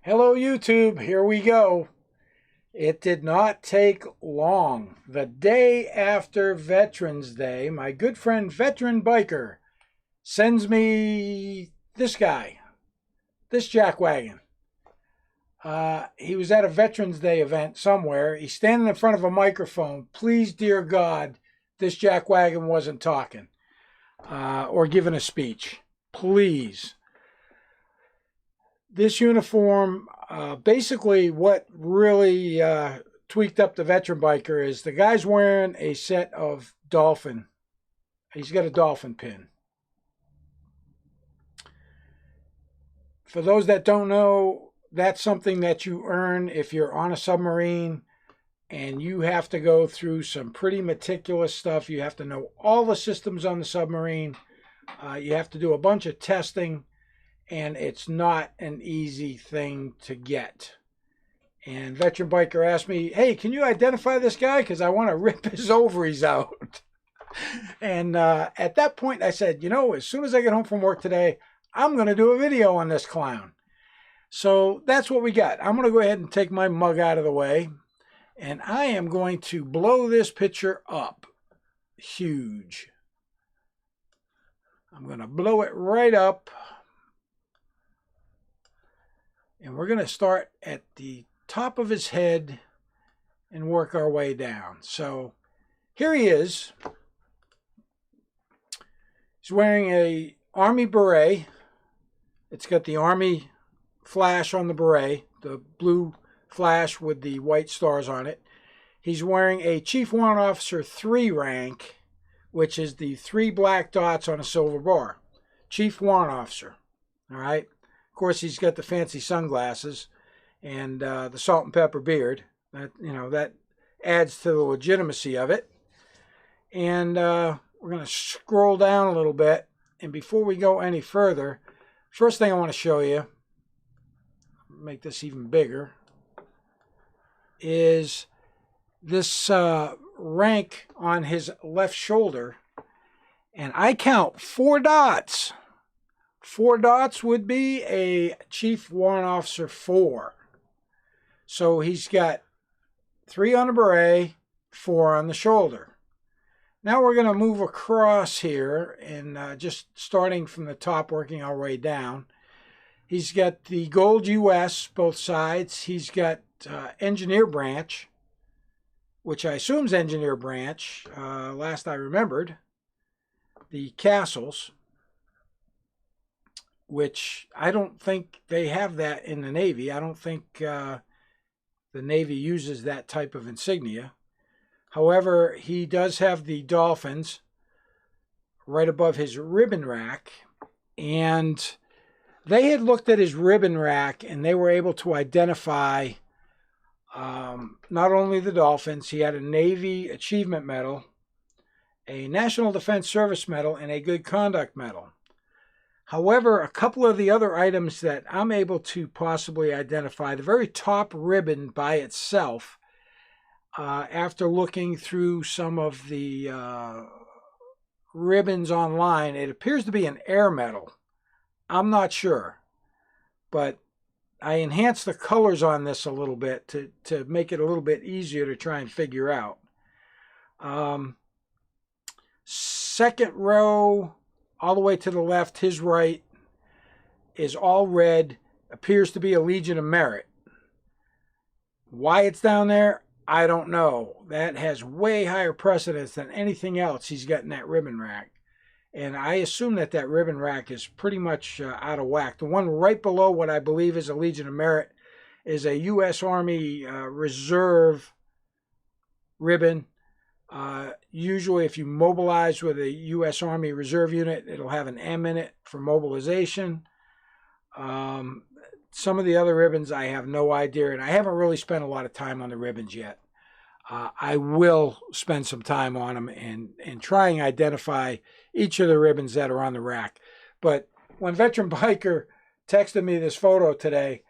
Hello, YouTube. Here we go. It did not take long. The day after Veterans Day, my good friend Veteran Biker sends me this guy, this jackwagon. He was at a Veterans Day event somewhere. He's standing in front of a microphone. Please, dear God, this jackwagon wasn't talking or giving a speech. Please. This uniform, basically what really tweaked up the veteran biker is the guy's wearing a set of dolphin. He's got a dolphin pin. For those that don't know, that's something that you earn if you're on a submarine and you have to go through some pretty meticulous stuff. You have to know all the systems on the submarine. You have to do a bunch of testing. And it's not an easy thing to get. And Veteran Biker asked me, hey, can you identify this guy? Because I want to rip his ovaries out. And at that point, I said, you know, as soon as I get home from work today, I'm going to do a video on this clown. So that's what we got. I'm going to go ahead and take my mug out of the way. And I am going to blow this picture up. Huge. I'm going to blow it right up. And we're going to start at the top of his head and work our way down. So here he is. He's wearing a Army beret. It's got the Army flash on the beret, the blue flash with the white stars on it. He's wearing a Chief Warrant Officer 3 rank, which is the 3 black dots on a silver bar. Chief Warrant Officer. All right. Of course, he's got the fancy sunglasses and the salt and pepper beard. That adds to the legitimacy of it. And we're going to scroll down a little bit. And before we go any further, first thing I want to show you, make this even bigger, is this rank on his left shoulder. And I count 4 dots. 4 dots would be a Chief Warrant Officer 4. So he's got 3 on the beret, 4 on the shoulder. Now we're going to move across here and just starting from the top, working our way down. He's got the gold US, both sides. He's got engineer branch, which I assume is engineer branch, last I remembered. The castles, which I don't think they have that in the Navy. I don't think the Navy uses that type of insignia. However, he does have the dolphins right above his ribbon rack. And they had looked at his ribbon rack and they were able to identify not only the dolphins, he had a Navy Achievement Medal, a National Defense Service Medal, and a Good Conduct Medal. However, a couple of the other items that I'm able to possibly identify, the very top ribbon by itself, after looking through some of the ribbons online, it appears to be an air medal. I'm not sure, but I enhanced the colors on this a little bit to make it a little bit easier to try and figure out. Second row, all the way to the left, his right, is all red, appears to be a Legion of Merit. Why it's down there, I don't know. That has way higher precedence than anything else he's got in that ribbon rack. And I assume that that ribbon rack is pretty much out of whack. The one right below what I believe is a Legion of Merit is a U.S. Army Reserve ribbon. Usually if you mobilize with a U.S. Army Reserve unit, it'll have an M in it for mobilization. Some of the other ribbons I have no idea, and I haven't really spent a lot of time on the ribbons yet. I will spend some time on them and try and identify each of the ribbons that are on the rack. But when Veteran Biker texted me this photo today,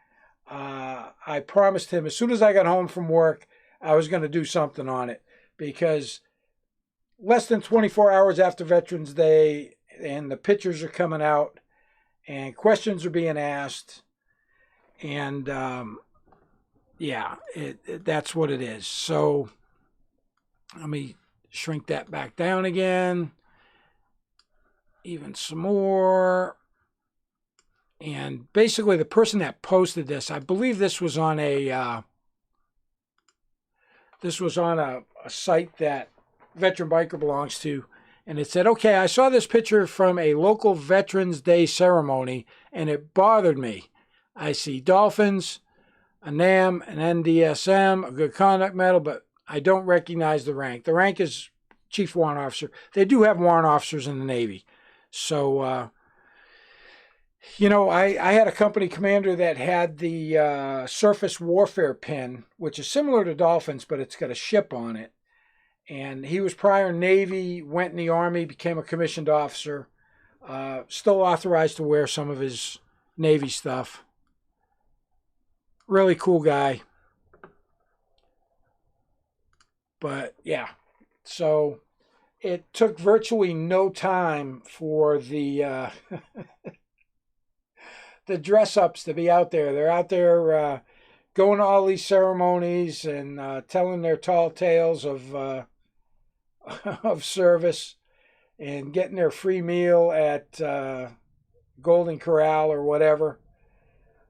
I promised him as soon as I got home from work, I was going to do something on it. Because less than 24 hours after Veterans Day, and the pictures are coming out, and questions are being asked, And yeah, that's what it is. So let me shrink that back down again, even some more. And basically, the person that posted this, I believe this was on a site that Veteran Biker belongs to, and it said, "Okay, I saw this picture from a local Veterans Day ceremony, and it bothered me. I see dolphins, a NAM, an NDSM, a good conduct medal, but I don't recognize the rank. The rank is Chief Warrant Officer. They do have warrant officers in the Navy, so." You know, I had a company commander that had the surface warfare pin, which is similar to Dolphins, but it's got a ship on it. And he was prior Navy, went in the Army, became a commissioned officer, still authorized to wear some of his Navy stuff. Really cool guy. But yeah, so it took virtually no time for the the dress ups to be out there. They're out there going to all these ceremonies and telling their tall tales of of service and getting their free meal at Golden Corral or whatever.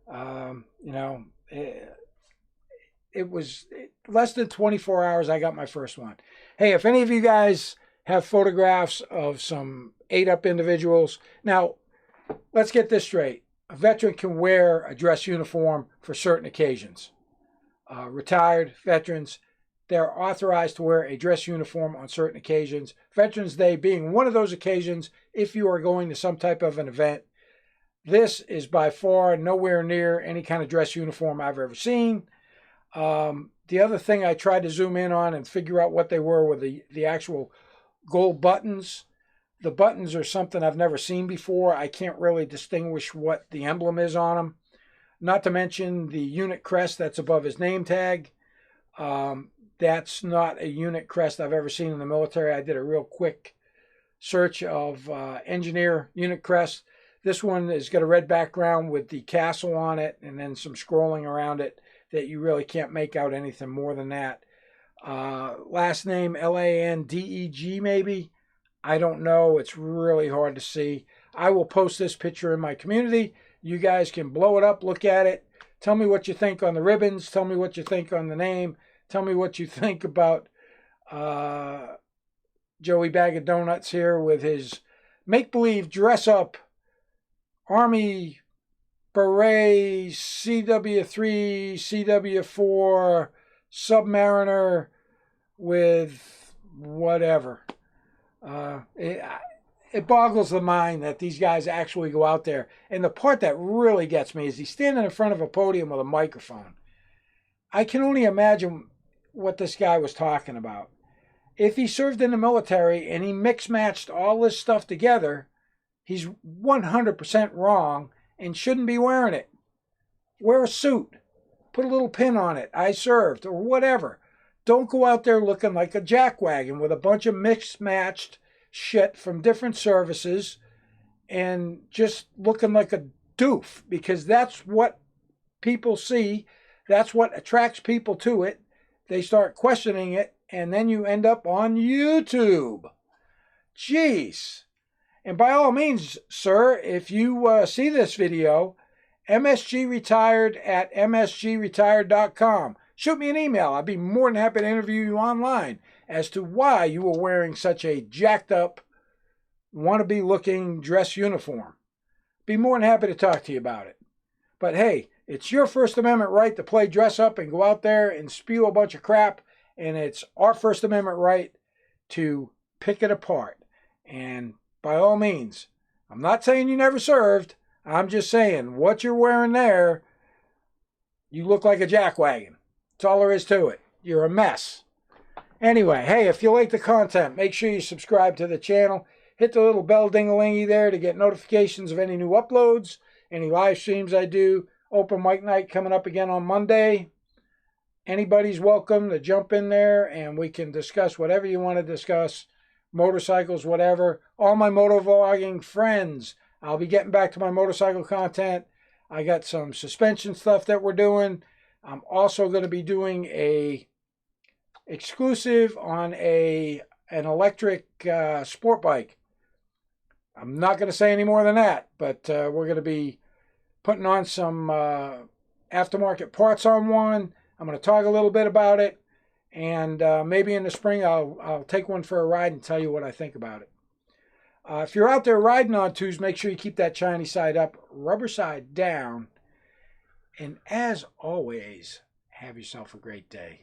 You know, it was less than 24 hours. I got my first one. Hey, if any of you guys have photographs of some ate-up individuals, now let's get this straight. A veteran can wear a dress uniform for certain occasions. Retired veterans, they're authorized to wear a dress uniform on certain occasions. Veterans Day being one of those occasions if you are going to some type of an event. This is by far nowhere near any kind of dress uniform I've ever seen. The other thing I tried to zoom in on and figure out what they were the actual gold buttons. The buttons are something I've never seen before. I can't really distinguish what the emblem is on them. Not to mention the unit crest that's above his name tag. That's not a unit crest I've ever seen in the military. I did a real quick search of engineer unit crest. This one has got a red background with the castle on it and then some scrolling around it that you really can't make out anything more than that. Last name Landeg maybe. I don't know. It's really hard to see. I will post this picture in my community. You guys can blow it up, look at it. Tell me what you think on the ribbons. Tell me what you think on the name. Tell me what you think about Joey Bag of Donuts here with his make-believe dress-up Army Beret CW3, CW4 Submariner with whatever. It boggles the mind that these guys actually go out there. And the part that really gets me is he's standing in front of a podium with a microphone. I can only imagine what this guy was talking about. If he served in the military and he mix-matched all this stuff together, he's 100% wrong and shouldn't be wearing it. Wear a suit. Put a little pin on it. I served or whatever. Don't go out there looking like a jackwagon with a bunch of mixed-matched shit from different services and just looking like a doof, because that's what people see. That's what attracts people to it. They start questioning it, and then you end up on YouTube. Jeez. And by all means, sir, if you see this video, msgretired@msgretired.com. Shoot me an email. I'd be more than happy to interview you online as to why you were wearing such a jacked up, wannabe looking dress uniform. Be more than happy to talk to you about it. But hey, it's your First Amendment right to play dress up and go out there and spew a bunch of crap. And it's our First Amendment right to pick it apart. And by all means, I'm not saying you never served. I'm just saying what you're wearing there, you look like a jackwagon. That's all there is to it. You're a mess. Anyway, hey, if you like the content, make sure you subscribe to the channel. Hit the little bell ding-a-lingy there to get notifications of any new uploads, any live streams I do. Open mic night coming up again on Monday. Anybody's welcome to jump in there and we can discuss whatever you want to discuss. Motorcycles, whatever. All my motovlogging friends. I'll be getting back to my motorcycle content. I got some suspension stuff that we're doing. I'm also going to be doing a exclusive on an electric sport bike. I'm not going to say any more than that, but we're going to be putting on some aftermarket parts on one. I'm going to talk a little bit about it, and maybe in the spring I'll take one for a ride and tell you what I think about it. If you're out there riding on twos, make sure you keep that shiny side up, rubber side down, and as always, have yourself a great day.